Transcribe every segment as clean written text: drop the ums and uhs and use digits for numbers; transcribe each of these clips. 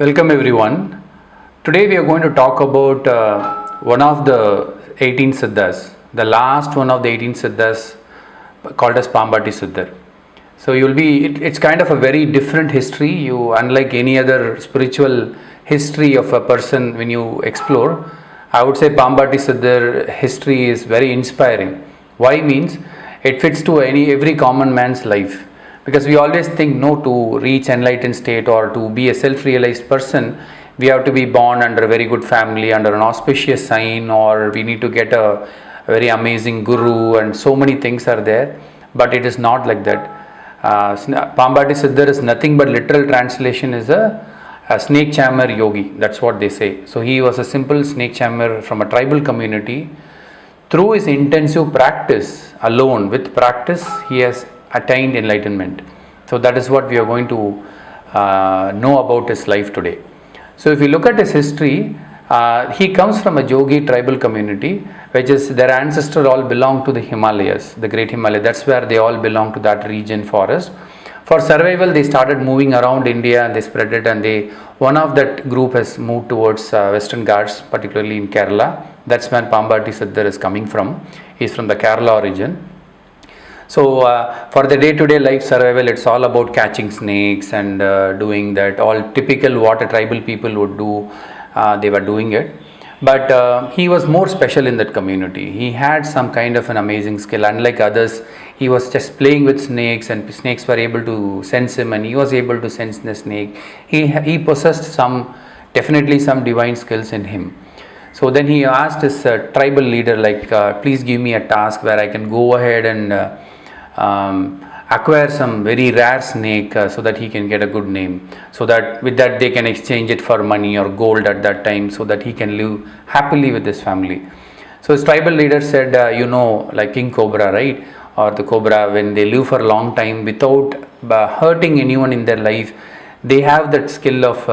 Welcome everyone. Today we are going to talk about one of the 18 Siddhas, the last one of the 18 Siddhas called as Pambati Siddhar. So it's kind of a very different history. Unlike any other spiritual history of a person when you explore, I would say Pambati Siddhar history is very inspiring. Why means it fits to every common man's life, because we always think no, to reach enlightened state or to be a self-realized person we have to be born under a very good family, under an auspicious sign, or we need to get a very amazing guru, and so many things are there. But it is not like that. Pambati Siddhar is nothing but literal translation is a snake charmer yogi. That's what they say. So he was a simple snake charmer from a tribal community. Through his intensive practice alone, with practice he has attained enlightenment. So that is what we are going to know about his life today. So if you look at his history, he comes from a Jogi tribal community, which is their ancestors all belong to the Himalayas, the great Himalaya. That's where they all belong to that region forest. For survival, they started moving around India and they spread it, and one of that group has moved towards Western Ghats, particularly in Kerala. That's where Pambati Siddhar is coming from. He's from the Kerala origin. So for the day-to-day life survival, it's all about catching snakes and doing that, all typical what a tribal people would do. They were doing it. But he was more special in that community. He had some kind of an amazing skill. Unlike others, he was just playing with snakes, and snakes were able to sense him, and he was able to sense the snake. He possessed definitely some divine skills in him. So then he asked his tribal leader, please give me a task where I can go ahead and acquire some very rare snake so that he can get a good name, so that with that they can exchange it for money or gold at that time, so that he can live happily with his family. So his tribal leader said, like king cobra, right, or the cobra, when they live for a long time without hurting anyone in their life, they have that skill of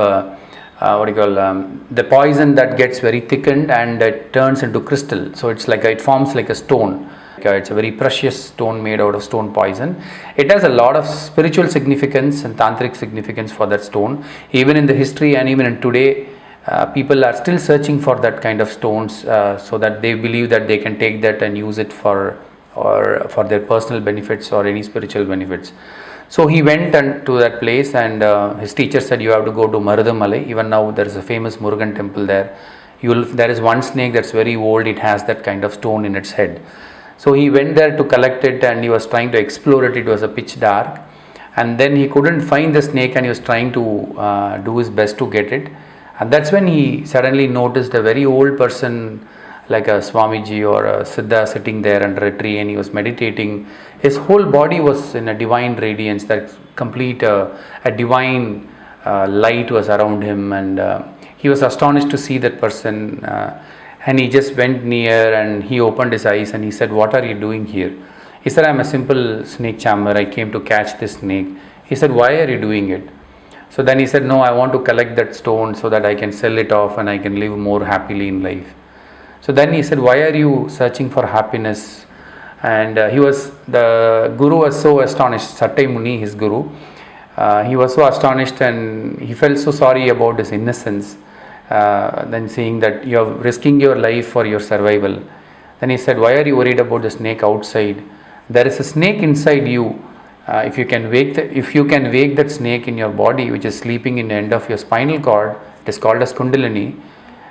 the poison that gets very thickened and it turns into crystal. So it forms like a stone. It's a very precious stone made out of stone poison. It has a lot of spiritual significance and tantric significance for that stone. Even in the history and even in today, people are still searching for that kind of stones, so that they believe that they can take that and use it for their personal benefits or any spiritual benefits. So he went to that place, and his teacher said, you have to go to Marudamalai. Even now there is a famous Murugan temple there. There is one snake that's very old. It has that kind of stone in its head. So he went there to collect it, and he was trying to explore it. It was a pitch dark, and then he couldn't find the snake, and he was trying to do his best to get it. And that's when he suddenly noticed a very old person, like a Swamiji or a Siddha, sitting there under a tree, and he was meditating. His whole body was in a divine radiance, that complete a divine light was around him, and he was astonished to see that person. And he just went near and he opened his eyes and he said, what are you doing here? He said, I'm a simple snake charmer. I came to catch this snake. He said, why are you doing it? So then he said, no, I want to collect that stone so that I can sell it off and I can live more happily in life. So then he said, why are you searching for happiness? And the guru was so astonished, Satai Muni, his guru. He was so astonished and he felt so sorry about his innocence. Then seeing that you are risking your life for your survival. Then he said, why are you worried about the snake outside? There is a snake inside you. If you can wake that snake in your body, which is sleeping in the end of your spinal cord, it is called as Kundalini,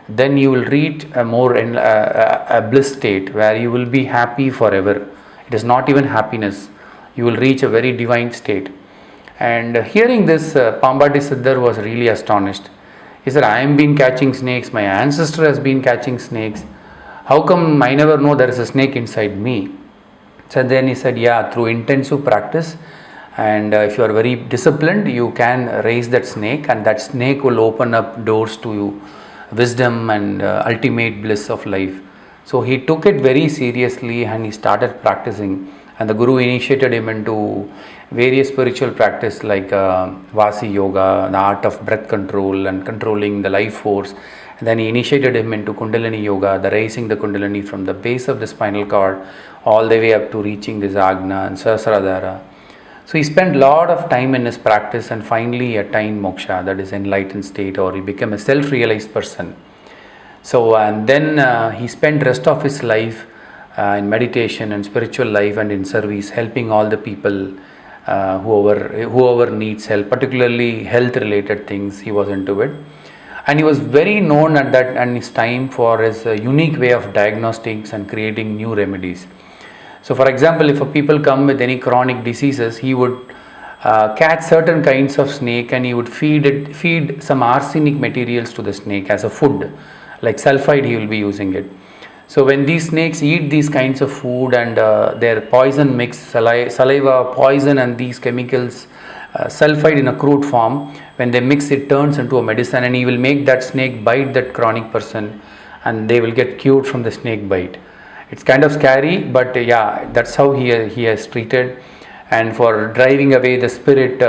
then you will reach a bliss state where you will be happy forever. It is not even happiness. You will reach a very divine state. And hearing this, Pambati Siddhar was really astonished. He said, I am been catching snakes. My ancestor has been catching snakes. How come I never know there is a snake inside me? So then he said, yeah, through intensive practice, and if you are very disciplined, you can raise that snake, and that snake will open up doors to you, wisdom and ultimate bliss of life. So he took it very seriously and he started practicing, and the guru initiated him into various spiritual practice like Vasi Yoga, the art of breath control and controlling the life force. And then he initiated him into Kundalini Yoga, the raising the Kundalini from the base of the spinal cord all the way up to reaching this Agna and Sahasradhara. So he spent a lot of time in his practice and finally attained moksha, that is enlightened state, or he became a self-realized person. So and then he spent rest of his life in meditation and spiritual life and in service, helping all the people, whoever needs help, particularly health related things. He was into it, and he was very known at that and his time for his unique way of diagnostics and creating new remedies. So for example, if a people come with any chronic diseases, he would catch certain kinds of snake and he would feed some arsenic materials to the snake as a food, like sulfide he will be using it. So when these snakes eat these kinds of food and their poison mix, saliva, poison and these chemicals, sulfide in a crude form, when they mix it turns into a medicine, and he will make that snake bite that chronic person and they will get cured from the snake bite. It's kind of scary, but yeah, that's how he has treated. And for driving away the spirit,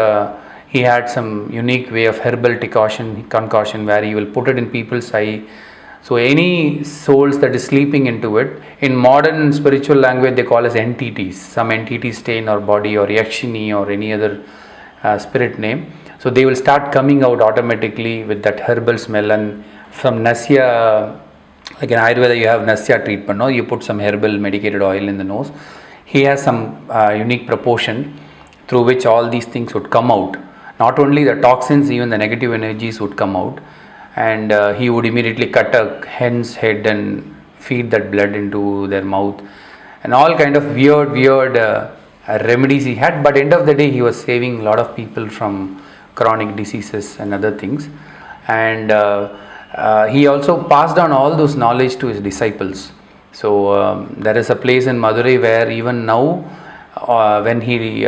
he had some unique way of herbal concoction where he will put it in people's eye. So any souls that is sleeping into it, in modern spiritual language they call as entities. Some entities stay in our body, or yakshini or any other spirit name. So they will start coming out automatically with that herbal smell. And from Nasya, like in Ayurveda you have Nasya treatment, no? You put some herbal medicated oil in the nose. He has some unique proportion through which all these things would come out. Not only the toxins, even the negative energies would come out. And he would immediately cut a hen's head and feed that blood into their mouth, and all kind of weird remedies he had. But end of the day, he was saving a lot of people from chronic diseases and other things. And he also passed on all those knowledge to his disciples. So there is a place in Madurai where even now when they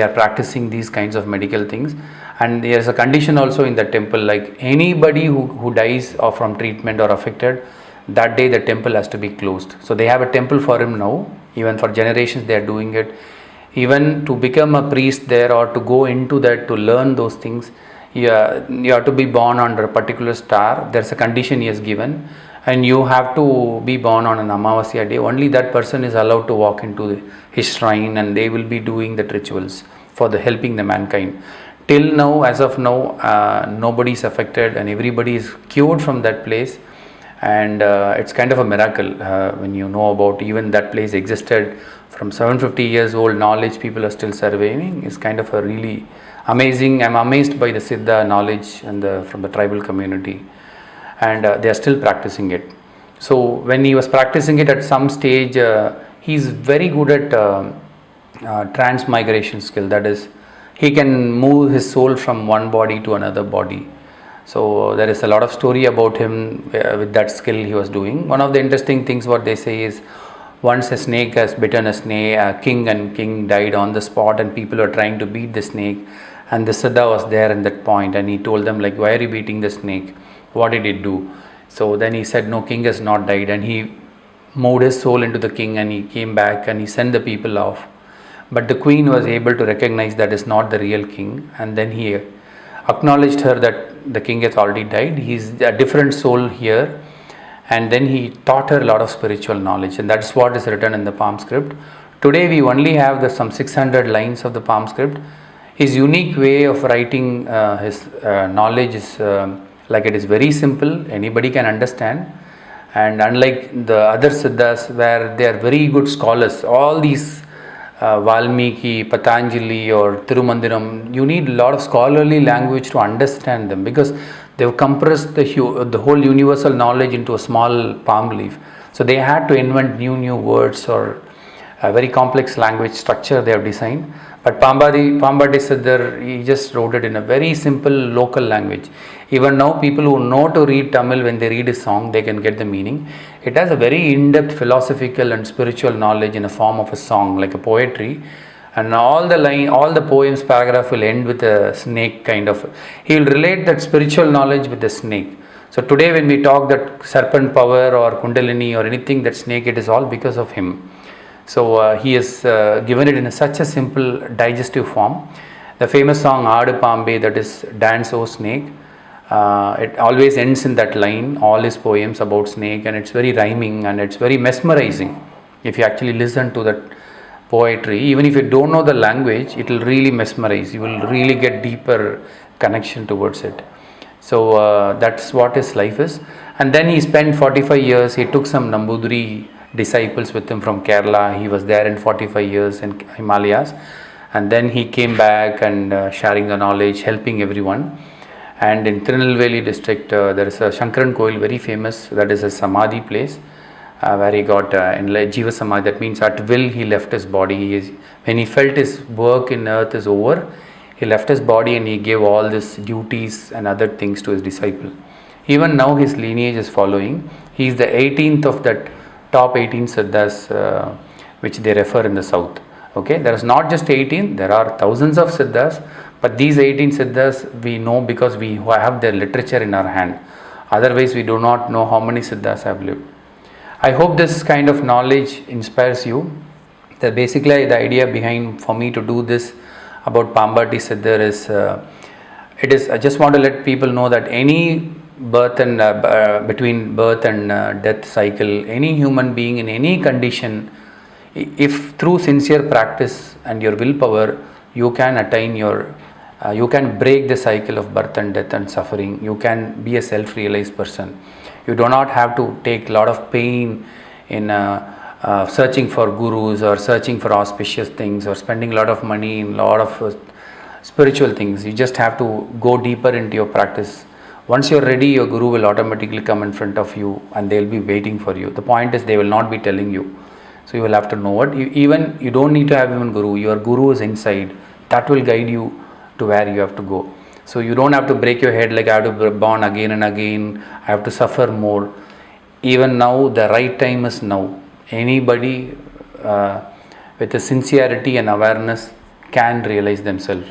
are practicing these kinds of medical things, and there is a condition also in the temple, like anybody who dies or from treatment or affected, that day the temple has to be closed. So they have a temple for him now. Even for generations they are doing it. Even to become a priest there or to go into that to learn those things, you have to be born under a particular star. There's a condition he has given, and you have to be born on an Amavasya day. Only that person is allowed to walk into his shrine, and they will be doing the rituals for the helping the mankind. Till now, as of now, nobody is affected and everybody is cured from that place. And it's kind of a miracle when you know about even that place existed from 750 years old knowledge people are still surveying. It's kind of a really amazing. I'm amazed by the Siddha knowledge and from the tribal community, and they are still practicing it. So when he was practicing it at some stage, he's very good at transmigration skill. That is, he can move his soul from one body to another body. So there is a lot of story about him with that skill he was doing. One of the interesting things what they say is, once a snake has bitten a king, and king died on the spot, and people were trying to beat the snake, and the Siddha was there in that point, and he told them, like, why are you beating the snake? What did it do? So then he said, no, king has not died, and he moved his soul into the king, and he came back and he sent the people off. But the queen was able to recognize that is not the real king, and then he acknowledged her that the king has already died. He's a different soul here, and then he taught her a lot of spiritual knowledge, and that's what is written in the palm script. Today we only have some 600 lines of the palm script. His unique way of writing his knowledge is like, it is very simple, anybody can understand. And unlike the other siddhas where they are very good scholars, all these Valmiki, Patanjali or Tirumandiram, you need a lot of scholarly language to understand them, because they've compressed the whole universal knowledge into a small palm leaf. So they had to invent new words or a very complex language structure they have designed. But Pambadi Siddhar, he just wrote it in a very simple local language. Even now people who know to read Tamil, when they read a song, they can get the meaning. It has a very in-depth philosophical and spiritual knowledge in a form of a song, like a poetry. And all the poems paragraph will end with a snake kind of. He will relate that spiritual knowledge with the snake. So today when we talk that serpent power or kundalini or anything, that snake, it is all because of him. So he has given it in such a simple digestive form. The famous song Aadu Pambe, that is Dance O Snake, it always ends in that line, all his poems about snake, and it's very rhyming and it's very mesmerizing if you actually listen to that poetry. Even if you don't know the language, it will really mesmerize. You will really get deeper connection towards it. So that's what his life is. And then he spent 45 years. He took some Nambudiri disciples with him from Kerala. He was there in 45 years in Himalayas, and then he came back and sharing the knowledge, helping everyone. And in Tirunelveli district, there is a Shankaran Koil, very famous. That is a Samadhi place. Where he got Jiva Samadhi, that means at will he left his body. When he felt his work in earth is over, he left his body and he gave all these duties and other things to his disciple. Even now his lineage is following. He is the 18th of that top 18 Siddhas which they refer in the south. Okay, there is not just 18, there are thousands of Siddhas, but these 18 Siddhas we know because we have their literature in our hand. Otherwise we do not know how many Siddhas have lived. I hope this kind of knowledge inspires you. Basically the idea behind for me to do this about Pambati Siddhar is I just want to let people know that any birth and between birth and death cycle, any human being in any condition, if through sincere practice and your willpower you can attain you can break the cycle of birth and death and suffering. You can be a self-realized person. You do not have to take a lot of pain in searching for gurus or searching for auspicious things or spending a lot of money in a lot of spiritual things. You just have to go deeper into your practice. Once you're ready, your guru will automatically come in front of you and they'll be waiting for you. The point is they will not be telling you. So you will have to know it. Even you don't need to have even guru. Your guru is inside. That will guide you to where you have to go. So you don't have to break your head like I have to be born again and again. I have to suffer more. Even now, the right time is now. Anybody with a sincerity and awareness can realize themselves.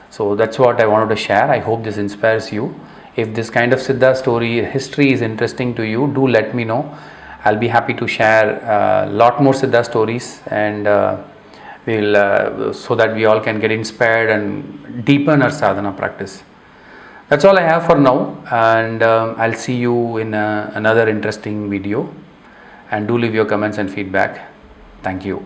So that's what I wanted to share. I hope this inspires you. If this kind of Siddha story, history is interesting to you, do let me know. I'll be happy to share a lot more Siddha stories and so that we all can get inspired and deepen our sadhana practice. That's all I have for now, and I'll see you in another interesting video, and do leave your comments and feedback. Thank you.